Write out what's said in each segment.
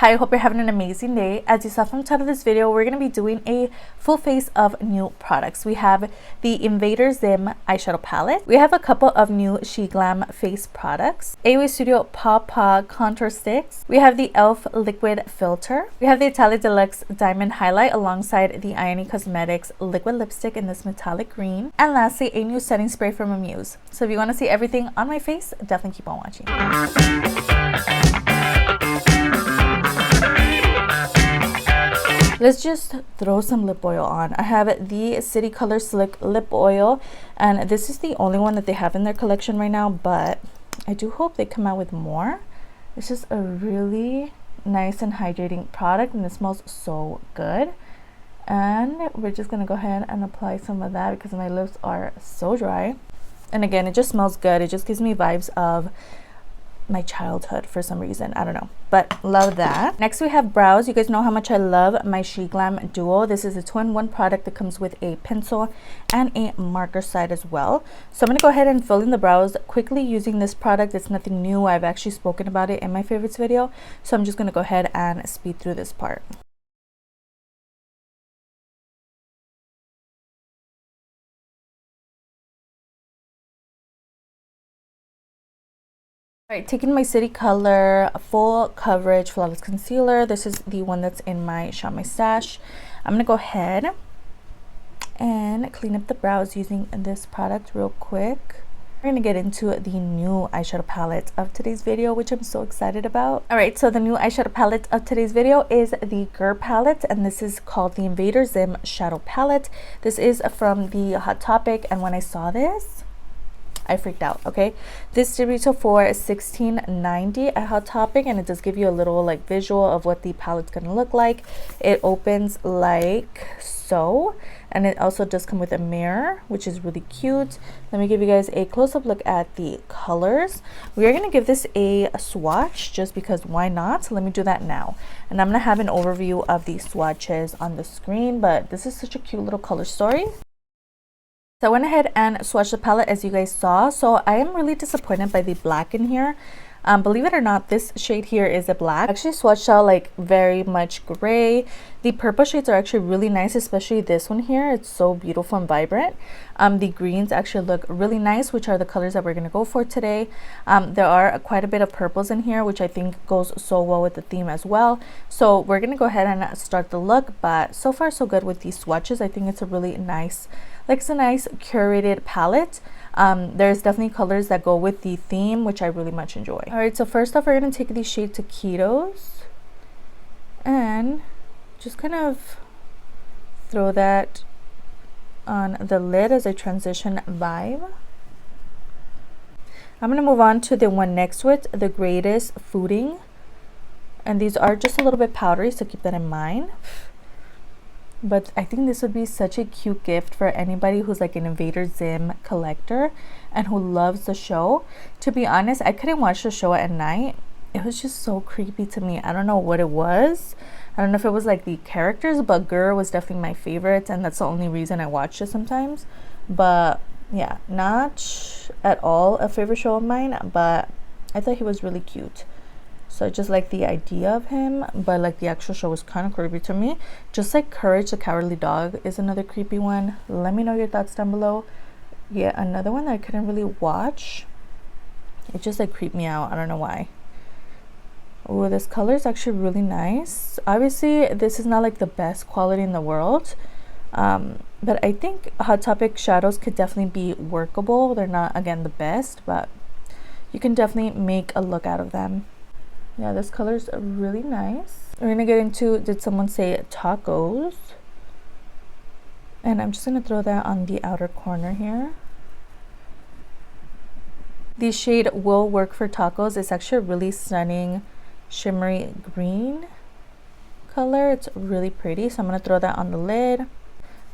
Hi, I hope you're having an amazing day. As you saw from the title of this video, we're going to be doing a full face of new products. We have the Invader Zim eyeshadow palette. We have a couple of new SHEGLAM face products. AOA Studio Paw Paw contour sticks. We have the e.l.f. liquid filter. We have the Italia Deluxe diamond highlight alongside the Ioni Cosmetics liquid lipstick in this metallic green. And lastly, a new setting spray from Amuse. So if you want to see everything on my face, definitely keep on watching. Let's just throw some lip oil on. I have the City Color Slick Lip Oil, and this is the only one that they have in their collection right now, but I do hope they come out with more. It's just a really nice and hydrating product, and it smells so good. And we're just gonna go ahead and apply some of that because my lips are so dry. And again, it just smells good. It just gives me vibes of my childhood for some reason. I don't know, but love that. Next we have brows. You guys know how much I love my SHEGLAM Duo. This is a 2-in-1 product that comes with a pencil and a marker side as well. So I'm gonna go ahead and fill in the brows quickly using this product. It's nothing new. I've actually spoken about it in my favorites video, so I'm just gonna go ahead and speed through this part. Alright, taking my City Color Full Coverage Flawless Concealer. This is the one that's in my Shop My Stash. I'm going to go ahead and clean up the brows using this product real quick. We're going to get into the new eyeshadow palette of today's video, which I'm so excited about. Alright, so the new eyeshadow palette of today's video is the Grwm palette, and this is called the Invader Zim Shadow Palette. This is from the Hot Topic, and when I saw this, I freaked out. Okay, this did retail for $16.90 at Hot Topic, and it does give you a little like visual of what the palette's gonna look like. It opens like so, and it also does come with a mirror, which is really cute. Let me give you guys a close-up look at the colors. We are gonna give this a swatch just because why not? So let me do that now, and I'm gonna have an overview of the swatches on the screen, but this is such a cute little color story. So I went ahead and swatched the palette as you guys saw. So I am really disappointed by the black in here. Believe it or not, this shade here is a black. I actually swatched out like very much gray. The purple shades are actually really nice, especially this one here. It's so beautiful and vibrant. The greens actually look really nice, which are the colors that we're going to go for today. There are quite a bit of purples in here, which I think goes so well with the theme as well. So we're going to go ahead and start the look, but so far so good with these swatches. I think it's a really nice, like it's a nice curated palette. There's definitely colors that go with the theme, which I really much enjoy. All right, so first off, we're going to take the shade Taquitos and just kind of throw that on the lid as a transition vibe. I'm going to move on to the one next to it, the Greatest Fooding, and these are just a little bit powdery, so keep that in mind. But I think this would be such a cute gift for anybody who's like an Invader Zim collector and who loves the show. To be honest, I couldn't watch the show at night. It was just so creepy to me. I don't know what it was. I don't know if it was like the characters, but Grwm was definitely my favorite, and that's the only reason I watched it sometimes. But yeah, not at all a favorite show of mine, but I thought he was really cute. So I just like the idea of him, but like the actual show was kind of creepy to me. Just like Courage the Cowardly Dog is another creepy one. Let me know your thoughts down below. Yeah, another one that I couldn't really watch. It just like creeped me out. I don't know why. Oh, this color is actually really nice. Obviously, this is not like the best quality in the world. But I think Hot Topic shadows could definitely be workable. They're not, again, the best, but you can definitely make a look out of them. Yeah, this color is really nice. We're gonna get into, did someone say tacos? And I'm just gonna throw that on the outer corner here. The shade will work for tacos. It's actually a really stunning shimmery green color. It's really pretty, so I'm gonna throw that on the lid.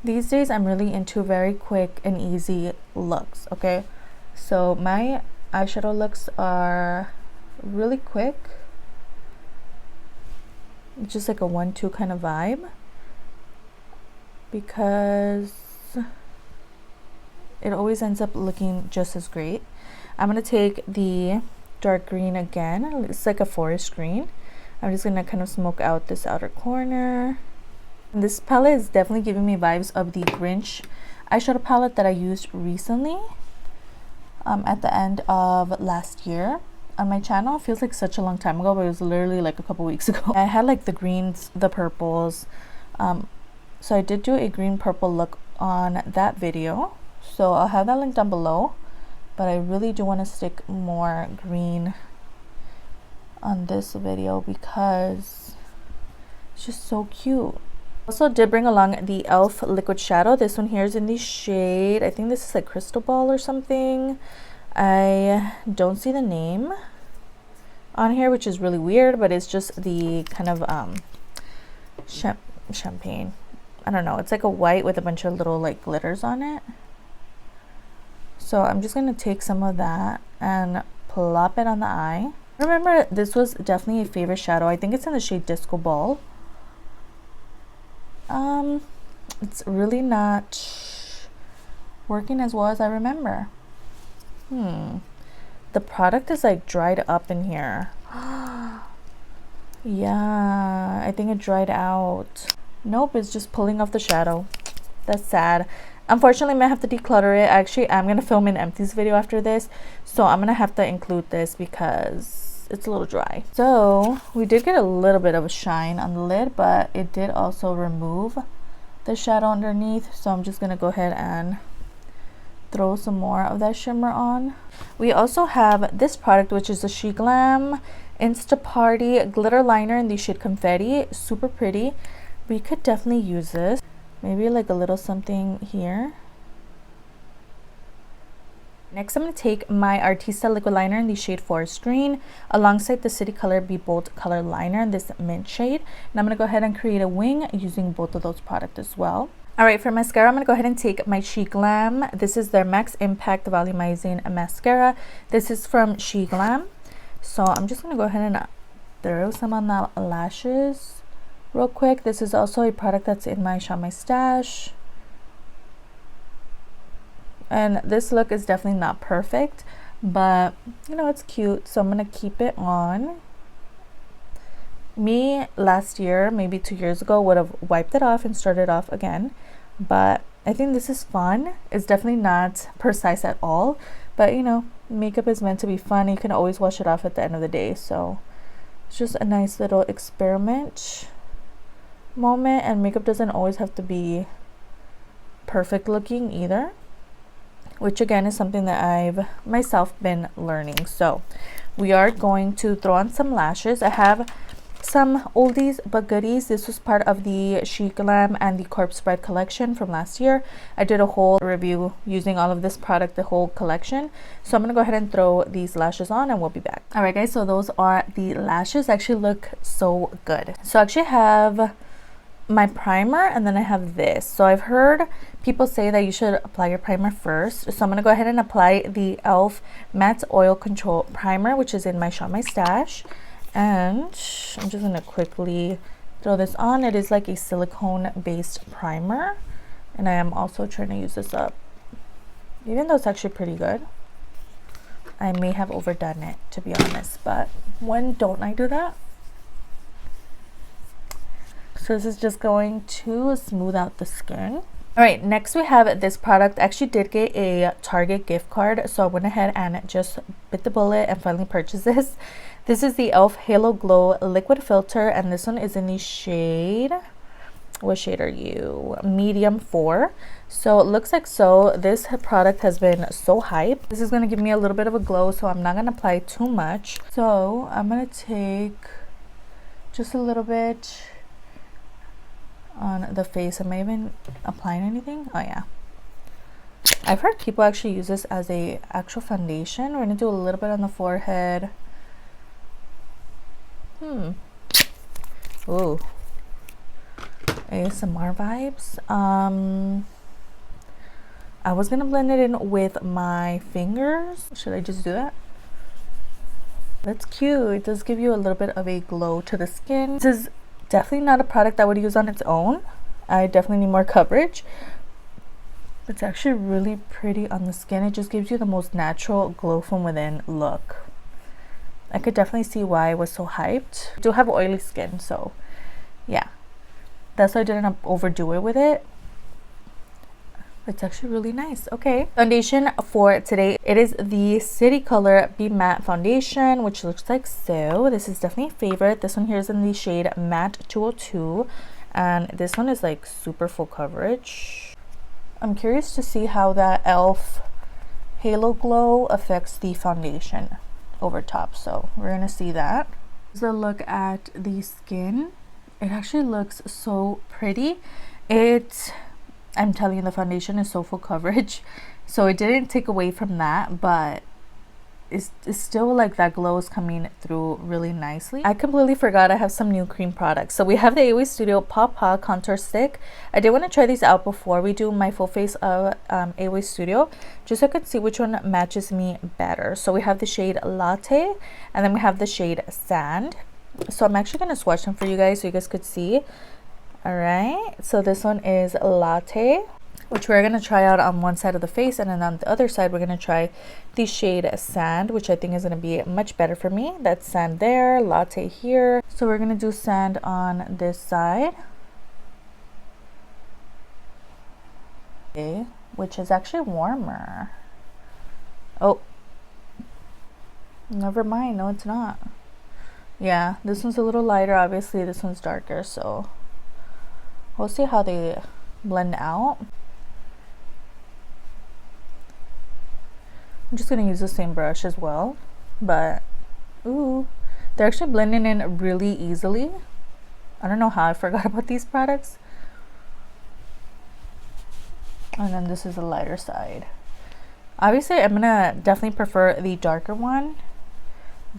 These days I'm really into very quick and easy looks, okay? So my eyeshadow looks are really quick. Just like a 1-2 kind of vibe, because it always ends up looking just as great. I'm going to take the dark green again. It's like a forest green. I'm just gonna kind of smoke out this outer corner. And this palette is definitely giving me vibes of the Grinch eyeshadow palette that I used recently at the end of last year on my channel. It feels like such a long time ago, but it was literally like a couple weeks ago. I had like the greens, the purples, so I did do a green purple look on that video, so I'll have that link down below, but I really do want to stick more green on this video because it's just so cute. Also did bring along the e.l.f. liquid shadow. This one here is in the shade, I think this is like Crystal Ball or something. I don't see the name on here, which is really weird, but it's just the kind of champagne. I don't know, it's like a white with a bunch of little like glitters on it. So I'm just going to take some of that and plop it on the eye. Remember, this was definitely a favorite shadow. I think it's in the shade Disco Ball. It's really not working as well as I remember. The product is like dried up in here. Yeah, I think it dried out. Nope, it's just pulling off the shadow. That's sad. Unfortunately, I might have to declutter it. Actually, I'm gonna film an empties video after this, so I'm gonna have to include this because it's a little dry. So we did get a little bit of a shine on the lid, but it did also remove the shadow underneath, so I'm just gonna go ahead and throw some more of that shimmer on. We also have this product, which is the SHEGLAM Insta Party glitter liner in the shade Confetti. Super pretty. We could definitely use this, maybe like a little something here. Next, I'm going to take my Artista liquid liner in the shade Forest Green alongside the City Color Be Bold color liner in this mint shade, and I'm going to go ahead and create a wing using both of those products as well. Alright, for mascara, I'm going to go ahead and take my SHEGLAM. This is their Max Impact Volumizing Mascara. This is from SHEGLAM. So I'm just going to go ahead and throw some on the lashes real quick. This is also a product that's in my Shop My Stash. And this look is definitely not perfect, but you know, it's cute. So I'm going to keep it on. Me last year, maybe 2 years ago, would have wiped it off and started off again, but I think this is fun. It's definitely not precise at all, but you know, makeup is meant to be fun. You can always wash it off at the end of the day, so it's just a nice little experiment moment. And makeup doesn't always have to be perfect looking either, which again is something that I've myself been learning. So we are going to throw on some lashes. I have some oldies but goodies. This was part of the SHEGLAM and the Corpse Bride collection from last year. I did a whole review using all of this product, the whole collection. So I'm gonna go ahead and throw these lashes on and we'll be back. All right guys, so those are the lashes. Actually look so good. So I actually have my primer and then I have this. So I've heard people say that you should apply your primer first, so I'm going to go ahead and apply the e.l.f. Matte Oil Control Primer, which is in my Shop My Stash, and I'm just going to quickly throw this on. It is like a silicone based primer, and I am also trying to use this up, even though it's actually pretty good. I may have overdone it, to be honest, but when don't I do that? So this is just going to smooth out the skin. All right, next we have this product. I actually did get a Target gift card, so I went ahead and just bit the bullet and finally purchased this. This is the e.l.f. Halo Glow Liquid Filter, and this one is in the shade, what shade are you? Medium 4. So it looks like so. This product has been so hyped. This is going to give me a little bit of a glow, so I'm not going to apply too much. So I'm going to take just a little bit on the face. Am I even applying anything? Oh yeah, I've heard people actually use this as a actual foundation. We're gonna do a little bit on the forehead. Ooh, ASMR vibes. I was gonna blend it in with my fingers. Should I just do that? That's cute. It does give you a little bit of a glow to the skin. This is definitely not a product I would use on its own. I definitely need more coverage. It's actually really pretty on the skin. It just gives you the most natural glow from within look. I could definitely see why I was so hyped. I do have oily skin, so yeah, that's why I didn't overdo it with it. It's actually really nice. Okay, foundation for today, it is the City Color Be Matte Foundation, which looks like so. This is definitely a favorite. This one here is in the shade Matte 202, and this one is like super full coverage. I'm curious to see how that e.l.f. Halo Glow affects the foundation over top, so we're gonna see that. Here's a look at the skin. It actually looks so pretty. I'm telling you, the foundation is so full coverage, so it didn't take away from that, but it's still like that glow is coming through really nicely. I completely forgot I have some new cream products. So we have the AOA Studio Papa Contour Stick. I did want to try these out before we do my full face of AOA Studio, just so I could see which one matches me better. So we have the shade Latte, and then we have the shade Sand. So I'm actually going to swatch them for you guys so you guys could see. Alright, so this one is Latte, which we're going to try out on one side of the face, and then on the other side we're going to try the shade Sand, which I think is going to be much better for me. That's Sand there, Latte here. So we're going to do Sand on this side. Okay, which is actually warmer. Oh, never mind. No, it's not. Yeah, this one's a little lighter. Obviously, this one's darker, so we'll see how they blend out. I'm just going to use the same brush as well, but ooh, they're actually blending in really easily. I don't know how I forgot about these products. And then this is the lighter side. Obviously, I'm going to definitely prefer the darker one,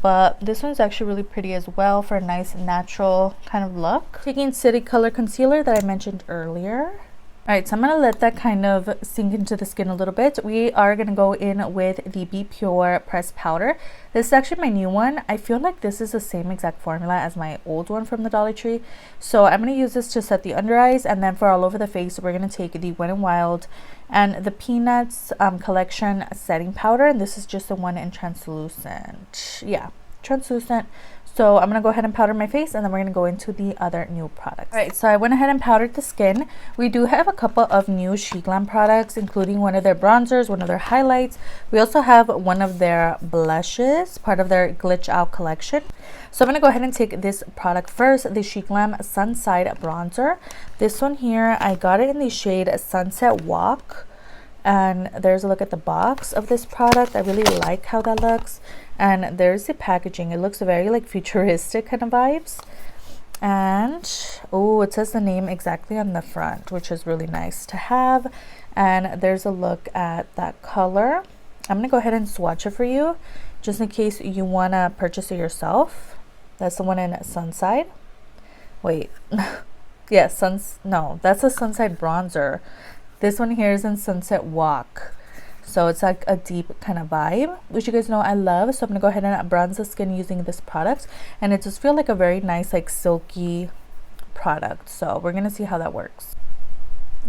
but this one's actually really pretty as well for a nice natural kind of look. Taking City Color Concealer that I mentioned earlier. Alright, so I'm going to let that kind of sink into the skin a little bit. We are going to go in with the Be Pure Pressed Powder. This is actually my new one. I feel like this is the same exact formula as my old one from the Dollar Tree. So I'm going to use this to set the under eyes, and then for all over the face, we're going to take the Wet n Wild and the Peanuts Collection Setting Powder. And this is just the one in translucent. Yeah, translucent. So I'm going to go ahead and powder my face, and then we're going to go into the other new products. Alright, so I went ahead and powdered the skin. We do have a couple of new SHEGLAM products, including one of their bronzers, one of their highlights. We also have one of their blushes, part of their Glitch Out collection. So I'm going to go ahead and take this product first, the SHEGLAM Sunside Bronzer. This one here, I got it in the shade Sunset Walk. And there's a look at the box of this product. I really like how that looks. And there's the packaging. It looks very like futuristic kind of vibes. And oh, it says the name exactly on the front, which is really nice to have. And there's a look at that color. I'm gonna go ahead and swatch it for you, just in case you wanna purchase it yourself. That's the one in Sunside. Wait, yeah, no, that's a Sunside Bronzer. This one here is in Sunset Walk. So it's like a deep kind of vibe, which you guys know I love. So I'm going to go ahead and bronze the skin using this product. And it just feels like a very nice, like silky product. So we're going to see how that works.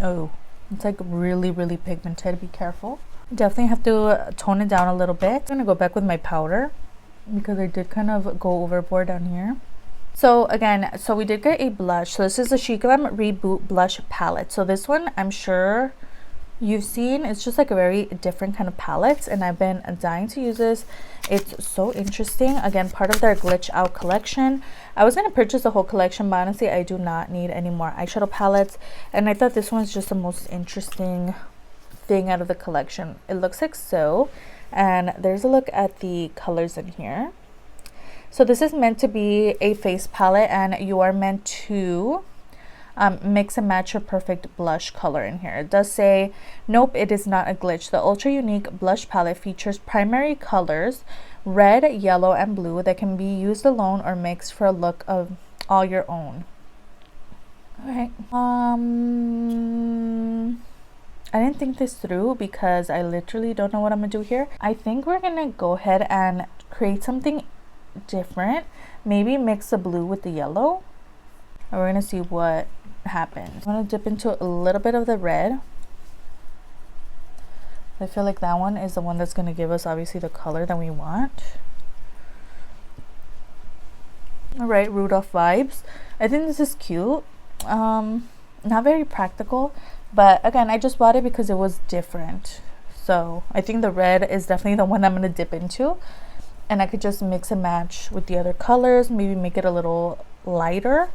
Oh, it's like really, really pigmented. Be careful. Definitely have to tone it down a little bit. I'm going to go back with my powder because I did kind of go overboard down here. So again, so we did get a blush. So this is the SHEGLAM Reboot Blush Palette. So this one, I'm sure you've seen. It's just like a very different kind of palette, and I've been dying to use this. It's so interesting. Again, part of their Glitch Out collection. I was going to purchase the whole collection, but honestly, I do not need any more eyeshadow palettes. And I thought this one's just the most interesting thing out of the collection. It looks like so. And there's a look at the colors in here. So this is meant to be a face palette, and you are meant to mix and match your perfect blush color in here. It does say, nope, it is not a glitch. The ultra unique blush palette features primary colors, red, yellow, and blue that can be used alone or mixed for a look of all your own. Okay. I didn't think this through because I literally don't know what I'm gonna do here. I think we're gonna go ahead and create something different. Maybe mix the blue with the yellow, and we're gonna see what happens. I'm gonna dip into a little bit of the red. I feel like that one is the one that's gonna give us obviously the color that we want. All right, Rudolph vibes. I think this is cute. Not very practical, but again, I just bought it because it was different. So I think the red is definitely the one I'm gonna dip into, and I could just mix and match with the other colors, maybe make it a little lighter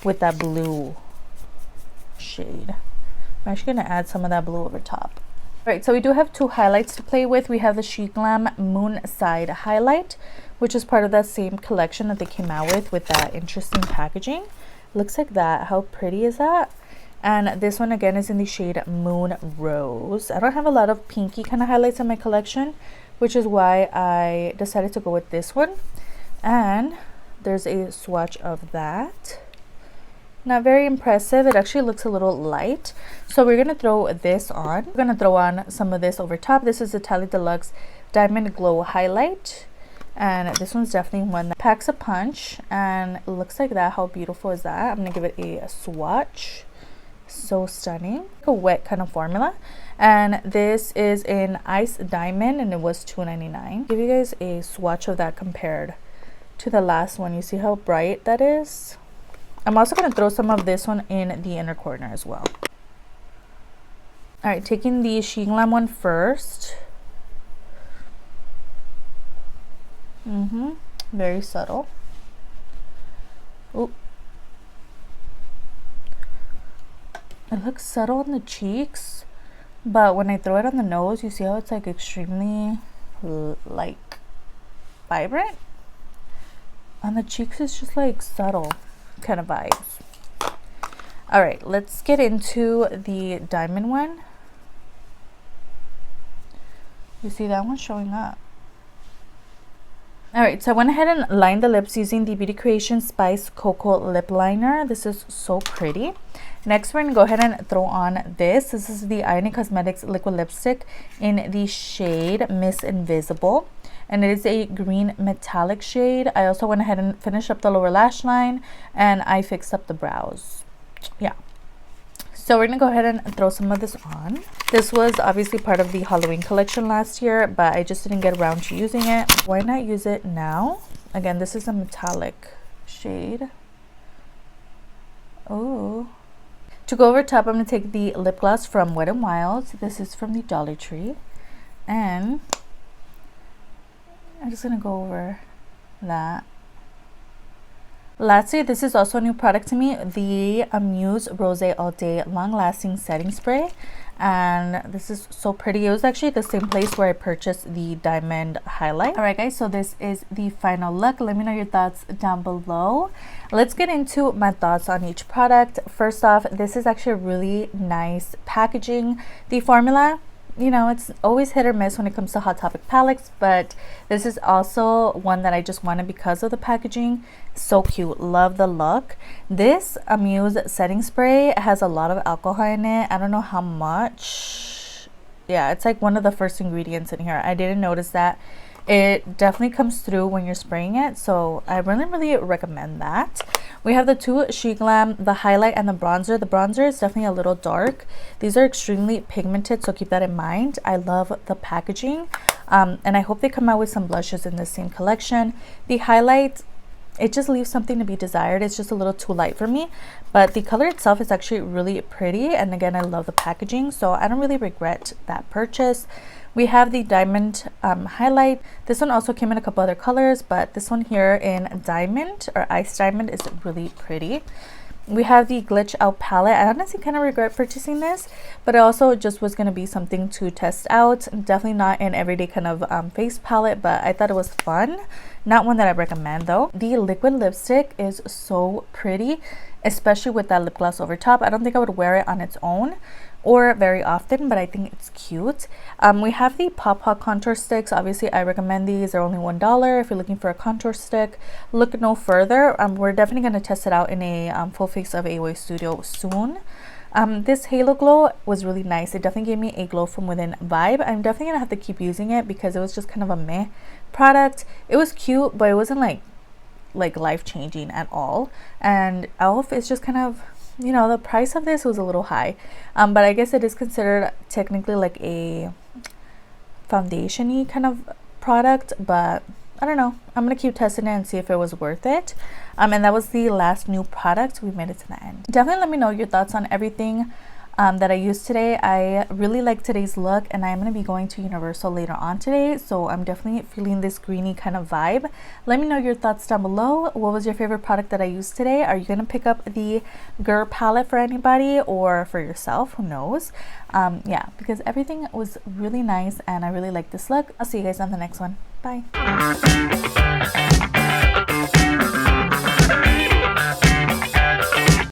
with that blue shade. I'm actually gonna add some of that blue over top. All right, so we do have two highlights to play with. We have the SHEGLAM Moon Side highlight, which is part of that same collection that they came out with that interesting packaging. Looks like that. How pretty is that? And this one again is in the shade Moon Rose. I don't have a lot of pinky kind of highlights in my collection, which is why I decided to go with this one. And there's a swatch of that. Not very impressive. It actually looks a little light. So we're going to throw this on. We're going to throw on some of this over top. This is the Tally Deluxe Diamond Glow Highlight. And this one's definitely one that packs a punch. And it looks like that. How beautiful is that? I'm going to give it a swatch. So stunning. Like a wet kind of formula. And this is in Ice Diamond and it was $2.99. Give you guys a swatch of that compared to the last one. You see how bright that is? I'm also going to throw some of this one in the inner corner as well. All right, taking the SHEGLAM one first. Very subtle. Oh, it looks subtle on the cheeks, but when I throw it on the nose, you see how it's like extremely like vibrant. On the cheeks, it's just like subtle kind of vibes. All right, let's get into the diamond one. You see that one showing up. All right, so I went ahead and lined the lips using the Beauty Creation Spice Cocoa Lip Liner. This is so pretty. Next, we're gonna go ahead and throw on this. This is the Ioni Cosmetics Liquid Lipstick in the shade Miss Invisible. And it is a green metallic shade. I also went ahead and finished up the lower lash line and I fixed up the brows. Yeah. So we're gonna go ahead and throw some of this on. This was obviously part of the Halloween collection last year, but I just didn't get around to using it. Why not use it now? Again, this is a metallic shade. Oh. To go over top, I'm gonna take the lip gloss from Wet n Wild. This is from the Dollar Tree. And I'm just gonna go over that. Lastly, this is also a new product to me, the Amuse Rose All Day Long Lasting Setting Spray. And this is so pretty. It was actually the same place where I purchased the diamond highlight. All right, guys, so this is the final look. Let me know your thoughts down below. Let's get into my thoughts on each product. First off, this is actually a really nice packaging. The formula, you know, it's always hit or miss when it comes to Hot Topic palettes, but this is also one that I just wanted because of the packaging. So cute. Love the look. This Amuse setting spray has a lot of alcohol in it. I don't know how much. Yeah, it's like one of the first ingredients in here. I didn't notice that. It definitely comes through when you're spraying it, so I really recommend that. We have the two SHEGLAM, the highlight and the bronzer. The bronzer is definitely a little dark. These are extremely pigmented, so keep that in mind. I love the packaging, and I hope they come out with some blushes in the same collection. The highlight, it just leaves something to be desired. It's just a little too light for me, but the color itself is actually really pretty, and again, I love the packaging, so I don't really regret that purchase. We have the diamond highlight. This one also came in a couple other colors, but this one here in diamond or ice diamond is really pretty. We have the Glitch Out palette. I honestly kind of regret purchasing this, but it also just was going to be something to test out. Definitely not an everyday kind of face palette, but I thought it was fun. Not one that I recommend though. The liquid lipstick is so pretty, especially with that lip gloss over top. I don't think I would wear it on its own or very often, but I think it's cute. We have the Pop Hot contour sticks. Obviously I recommend these. They're only $1 if you're looking for a contour stick. Look no further. We're definitely going to test it out in a full face of AOA Studio soon. This Halo Glow was really nice. It definitely gave me a glow from within vibe. I'm definitely gonna have to keep using it because it was just kind of a meh product. It was cute, but it wasn't like life-changing at all. And e.l.f. is just kind of, you know, the price of this was a little high, but I guess it is considered technically like a foundation-y kind of product, but I don't know, I'm gonna keep testing it and see if it was worth it. And that was the last new product. We made it to the end. Definitely let me know your thoughts on everything that I used today. I really like today's look, and I'm going to be going to Universal later on today, so I'm definitely feeling this greeny kind of vibe. Let me know your thoughts down below. What was your favorite product that I used today? Are you going to pick up the Grwm palette for anybody or for yourself? Who knows? Yeah, because everything was really nice and I really like this look. I'll see you guys on the next one. Bye.